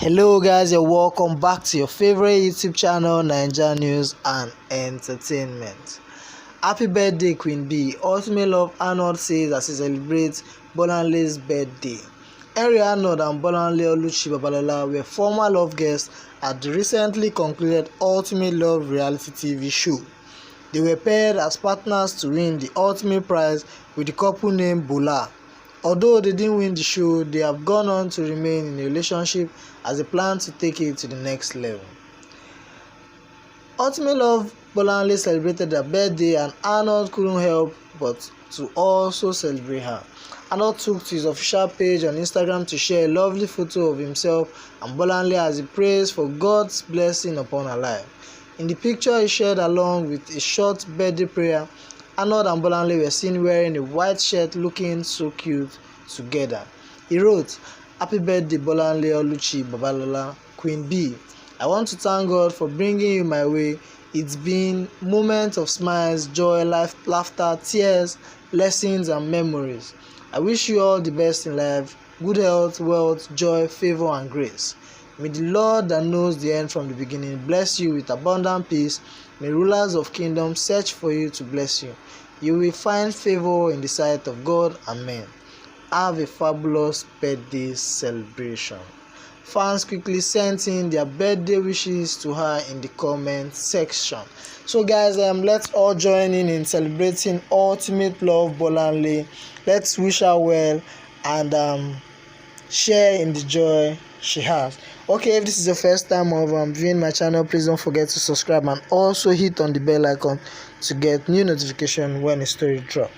Hello guys, and welcome back to your favorite YouTube channel, Naija News and Entertainment. Happy birthday Queen B. Ultimate Love Arnold says as he celebrates Bolanle's birthday. Henry Arnold and Bolanle Oluchi Babalola were former love guests at the recently concluded Ultimate Love reality TV show. They were paired as partners to win the ultimate prize with the couple named Bola. Although they didn't win the show, they have gone on to remain in a relationship as they plan to take it to the next level. Ultimate Love Bolanle celebrated their birthday and Arnold couldn't help but to also celebrate her. Arnold took to his official page on Instagram to share a lovely photo of himself and Bolanle as he prays for God's blessing upon her life. In the picture he shared along with a short birthday prayer, Arnold and Bolanle were seen wearing a white shirt looking so cute together. He wrote, "Happy birthday Bolanle Oluchi Babalola, Queen B. I want to thank God for bringing you my way. It's been moments of smiles, joy, laughter, tears, lessons and memories. I wish you all the best in life, good health, wealth, joy, favor and grace. May the Lord that knows the end from the beginning bless you with abundant peace. May rulers of kingdom search for you to bless you. You will find favor in the sight of God. Amen. Have a fabulous birthday celebration." Fans quickly sent in their birthday wishes to her in the comment section. So guys, let's all join in celebrating Ultimate Love Bolanle. Let's wish her well and share in the joy she has. Okay, if this is the first time of viewing my channel, please don't forget to subscribe and also hit on the bell icon to get new notification when a story drops.